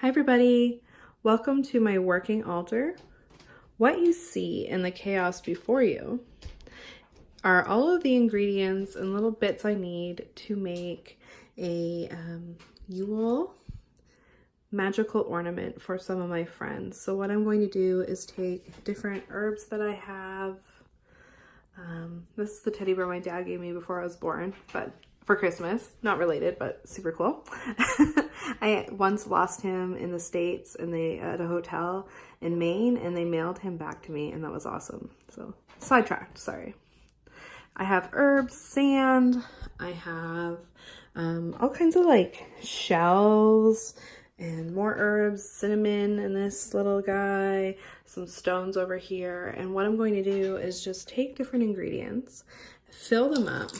Hi everybody, welcome to my working altar. What you see in the chaos before you are all of the ingredients and little bits I need to make a Yule magical ornament for some of my friends. So what I'm going to do is take different herbs that I have. This is the teddy bear my dad gave me before I was born, but for Christmas, not related, but super cool. I once lost him in the States and at a hotel in Maine, and they mailed him back to me, and that was awesome. So sidetracked, sorry. I have herbs, sand, I have all kinds of like shells and more herbs, cinnamon and this little guy, some stones over here. And what I'm going to do is just take different ingredients, fill them up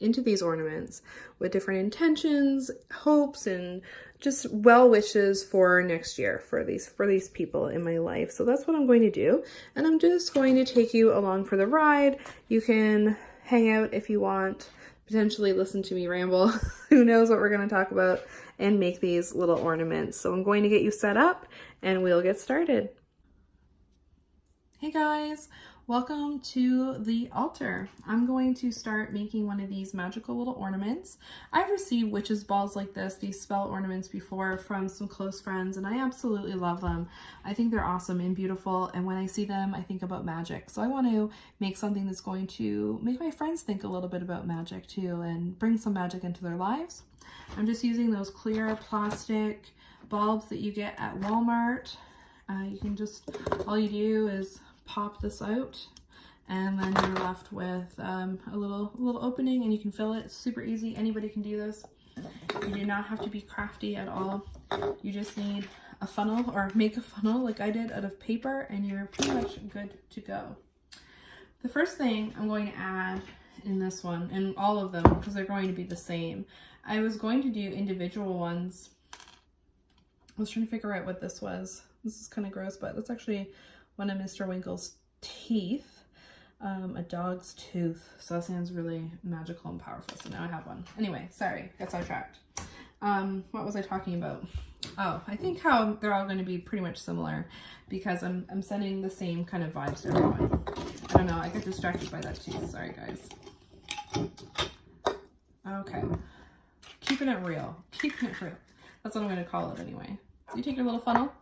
into these ornaments with different intentions, hopes, and just well wishes for next year for these people in my life. So that's what I'm going to do. And I'm just going to take you along for the ride. You can hang out if you want, potentially listen to me ramble. Who knows what we're going to talk about, and make these little ornaments. So I'm going to get you set up and we'll get started. Hey guys, welcome to the altar. I'm going to start making one of these magical little ornaments. I've received witches balls like this, these spell ornaments before, from some close friends, and I absolutely love them. I think they're awesome and beautiful, and when I see them, I think about magic. So I want to make something that's going to make my friends think a little bit about magic too, and bring some magic into their lives. I'm just using those clear plastic bulbs that you get at Walmart. You can just, all you do is pop this out, and then you're left with a little opening, and you can fill it. It's super easy. Anybody can do this. You do not have to be crafty at all. You just need a funnel, or make a funnel like I did out of paper, and you're pretty much good to go. The first thing I'm going to add in this one, and all of them, because they're going to be the same. I was going to do individual ones. I was trying to figure out what this was. This is kind of gross, but that's actually one of Mr. Winkle's teeth, a dog's tooth. So that sounds really magical and powerful. So now I have one. Anyway, sorry, got sidetracked. What was I talking about? Oh, I think how they're all going to be pretty much similar, because I'm sending the same kind of vibes to everyone. I don't know, I get distracted by that too. Sorry, guys. Okay, keeping it real. Keeping it real. That's what I'm going to call it anyway. So you take your little funnel,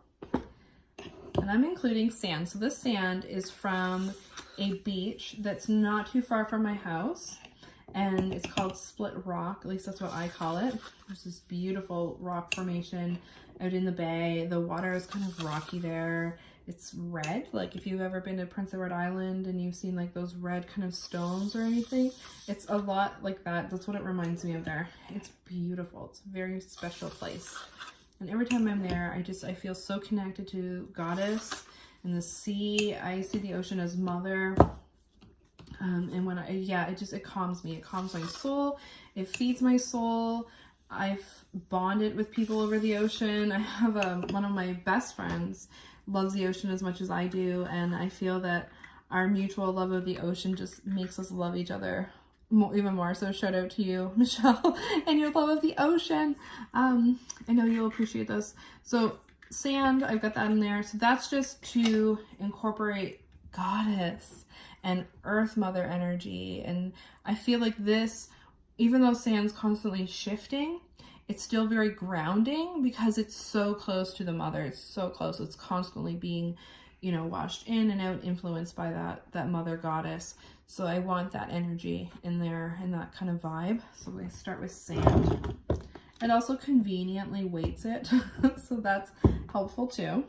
and I'm including sand. So this sand is from a beach that's not too far from my house, and it's called Split Rock. At least that's what I call it. There's this beautiful rock formation out in the bay. The water is kind of rocky there. It's red. Like if you've ever been to Prince Edward Island and you've seen like those red kind of stones or anything, it's a lot like that. That's what it reminds me of there. It's beautiful. It's a very special place. And every time I'm there, I feel so connected to Goddess and the sea. I see the ocean as mother. And when it calms me. It calms my soul. It feeds my soul. I've bonded with people over the ocean. I have one of my best friends loves the ocean as much as I do. And I feel that our mutual love of the ocean just makes us love each other even more. So shout out to you, Michelle, and your love of the ocean. I know you'll appreciate this. So sand, I've got that in there. So that's just to incorporate Goddess and Earth Mother energy. And I feel like this, even though sand's constantly shifting, it's still very grounding because it's so close to the mother. It's so close. It's constantly being, washed in and out, influenced by that mother goddess. So I want that energy in there and that kind of vibe. So we start with sand. It also conveniently weights it, so that's helpful too.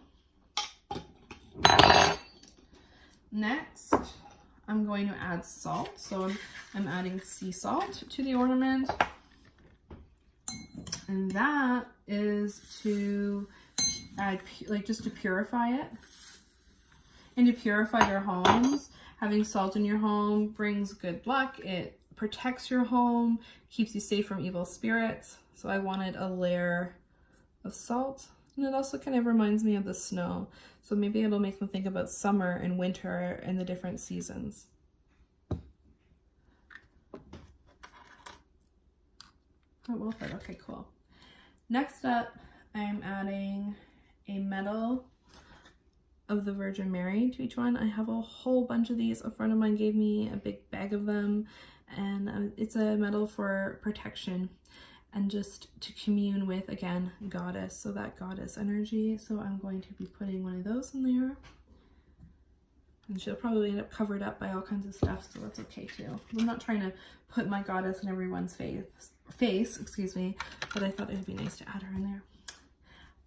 Next, I'm going to add salt. So I'm adding sea salt to the ornament. And that is to add, just to purify it. And to purify your homes. Having salt in your home brings good luck. It protects your home, keeps you safe from evil spirits. So I wanted a layer of salt. And it also kind of reminds me of the snow. So maybe it'll make them think about summer and winter and the different seasons. That will fit. Okay, cool. Next up, I'm adding a medal of the Virgin Mary to each one. I have a whole bunch of these. A friend of mine gave me a big bag of them, and it's a medal for protection and just to commune with, again, goddess, so that goddess energy. So I'm going to be putting one of those in there. And she'll probably end up covered up by all kinds of stuff, so that's okay too. I'm not trying to put my goddess in everyone's face, excuse me, but I thought it would be nice to add her in there.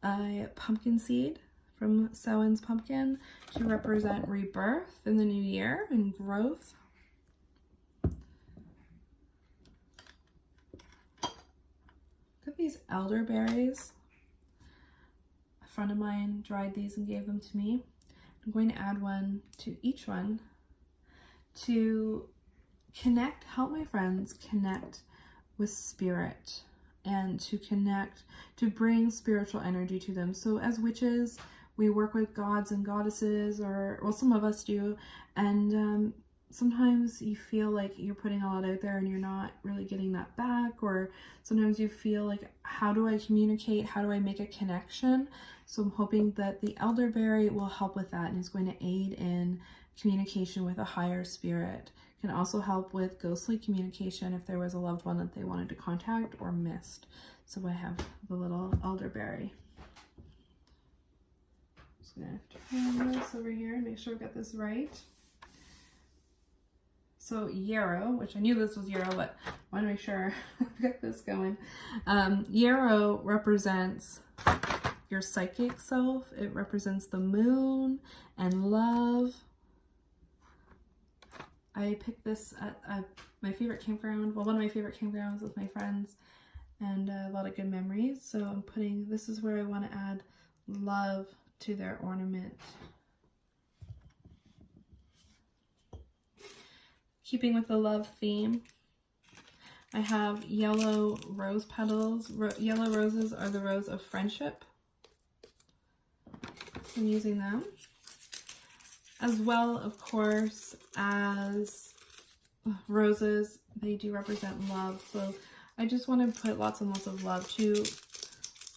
A pumpkin seed from Samhain's pumpkin to represent rebirth in the new year and growth. Look at these elderberries. A friend of mine dried these and gave them to me. I'm going to add one to each one to connect, help my friends connect with spirit and to connect, to bring spiritual energy to them. So as witches, we work with gods and goddesses, or, well, some of us do, and sometimes you feel like you're putting a lot out there and you're not really getting that back, or sometimes you feel like, how do I communicate? How do I make a connection? So I'm hoping that the elderberry will help with that and is going to aid in communication with a higher spirit. Can also help with ghostly communication if there was a loved one that they wanted to contact or missed. So I have the little elderberry. Just gonna turn this over here and make sure I've got this right. So yarrow, which I knew this was yarrow, but I want to make sure I've got this going. Yarrow represents your psychic self. It represents the moon and love. I picked this at my favorite campground, well, one of my favorite campgrounds with my friends, and a lot of good memories. So I'm putting, this is where I want to add love to their ornament. Keeping with the love theme, I have yellow rose petals. Yellow roses are the rose of friendship. So I'm using them. As well, of course, as roses, they do represent love. So I just want to put lots and lots of love to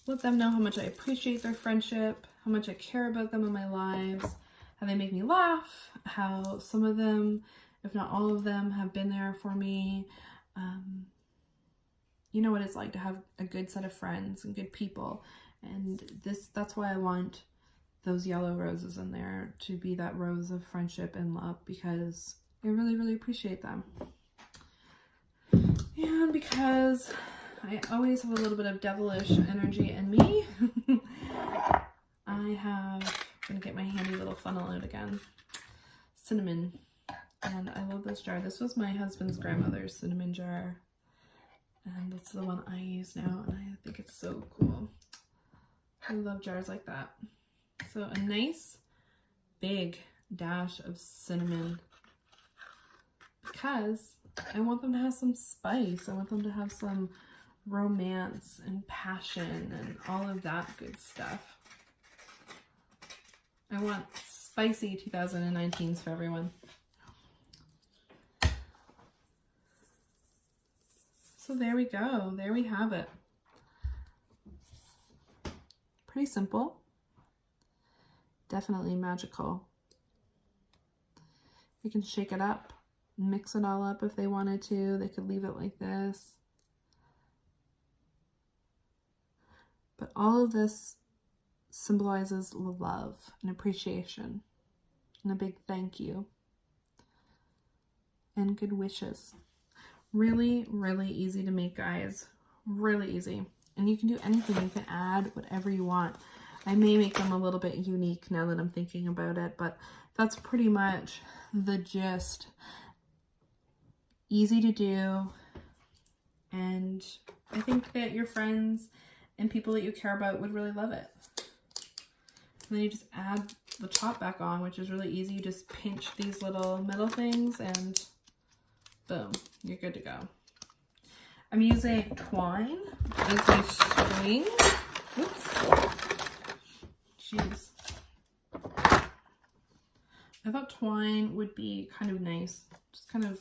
let them know how much I appreciate their friendship, how much I care about them in my lives, how they make me laugh, how some of them, if not all of them, have been there for me. You know what it's like to have a good set of friends and good people. And that's why I want those yellow roses in there, to be that rose of friendship and love, because I really, really appreciate them. And because I always have a little bit of devilish energy in me, I'm gonna get my handy little funnel out again. Cinnamon. And I love this jar. This was my husband's grandmother's cinnamon jar. And it's the one I use now, and I think it's so cool. I love jars like that. So a nice big dash of cinnamon, because I want them to have some spice. I want them to have some romance and passion and all of that good stuff. I want spicy 2019s for everyone. So there we go. There we have it. Pretty simple. Definitely magical. You can shake it up, mix it all up if they wanted to. They could leave it like this. But all of this symbolizes love and appreciation and a big thank you and good wishes. Really, really easy to make, guys. Really easy. And you can do anything. You can add whatever you want. I may make them a little bit unique now that I'm thinking about it, but that's pretty much the gist. Easy to do, and I think that your friends and people that you care about would really love it. And then you just add the top back on, which is really easy. You just pinch these little metal things and boom, you're good to go. I'm using twine as my string. Oops. Jeez. I thought twine would be kind of nice. Just kind of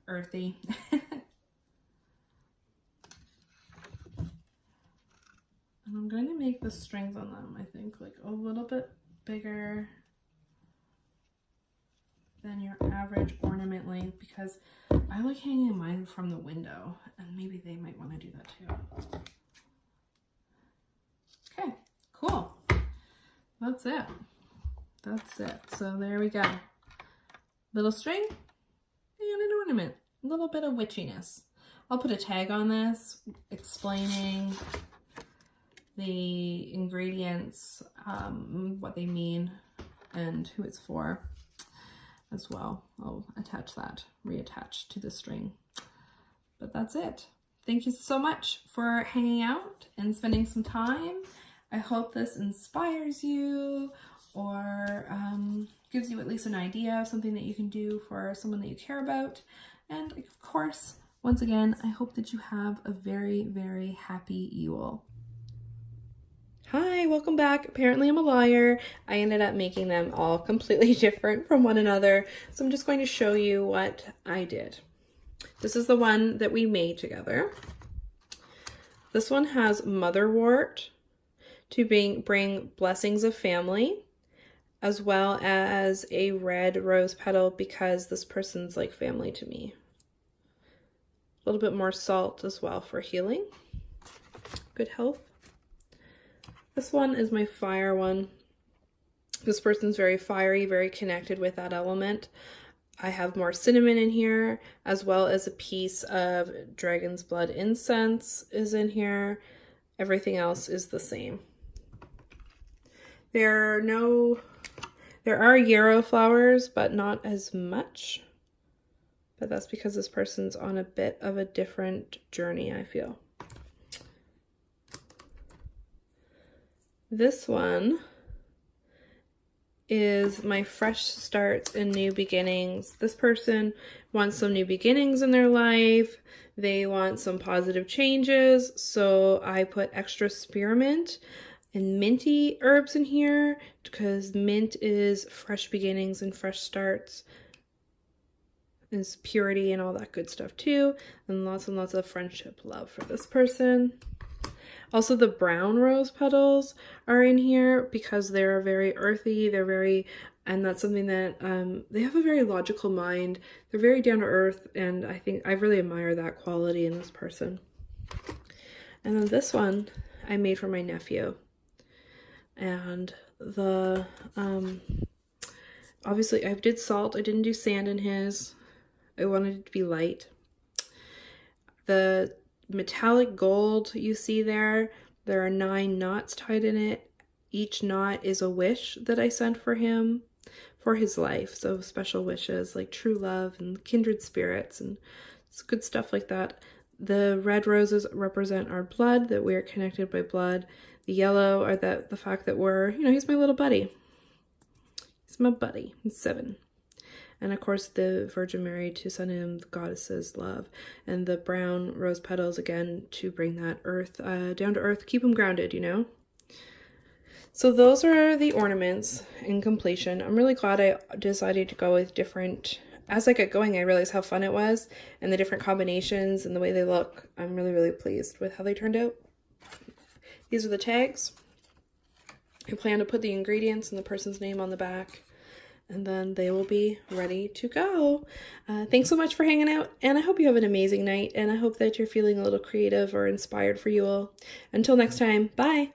earthy. And going to make the strings on them, I think, like a little bit bigger than your average ornament length, because I like hanging mine from the window, and maybe they might want to do that too. Okay, cool. That's it. That's it. So there we go. Little string and an ornament. A little bit of witchiness. I'll put a tag on this explaining the ingredients, what they mean, and who it's for as well. I'll attach that, reattach to the string. But that's it. Thank you so much for hanging out and spending some time. I hope this inspires you or gives you at least an idea of something that you can do for someone that you care about. And of course, once again, I hope that you have a very, very happy Yule. Hi, welcome back. Apparently I'm a liar. I ended up making them all completely different from one another. So I'm just going to show you what I did. This is the one that we made together. This one has motherwort to bring blessings of family, as well as a red rose petal because this person's like family to me. A little bit more salt as well for healing, good health. This one is my fire one. This person's very fiery, very connected with that element. I have more cinnamon in here, as well as a piece of dragon's blood incense is in here. Everything else is the same. There are yarrow flowers, but not as much. But that's because this person's on a bit of a different journey, I feel. This one is my fresh starts and new beginnings. This person wants some new beginnings in their life. They want some positive changes. So I put extra spearmint and minty herbs in here because mint is fresh beginnings and fresh starts. Is purity and all that good stuff too. And lots of friendship love for this person. Also, the brown rose petals are in here because they're very earthy. And that's something that they have a very logical mind. They're very down to earth, and I think I really admire that quality in this person. And then this one I made for my nephew. And the obviously I did salt. I didn't do sand in his. I wanted it to be light. The metallic gold you see there are 9 knots tied in it. Each knot is a wish that I sent for him for his life. So special wishes like true love and kindred spirits and it's good stuff like that. The red roses represent our blood, that we are connected by blood. The yellow are the fact that we're, he's my little buddy. He's my buddy. He's 7. And of course the Virgin Mary to send him the goddess's love. And the brown rose petals again to bring that earth, down to earth, keep him grounded, So those are the ornaments in completion. I'm really glad I decided to go with different. As I get going, I realized how fun it was and the different combinations and the way they look. I'm really, really pleased with how they turned out. These are the tags. I plan to put the ingredients and the person's name on the back, and then they will be ready to go. Thanks so much for hanging out, and I hope you have an amazing night, and I hope that you're feeling a little creative or inspired for Yule. Until next time, bye!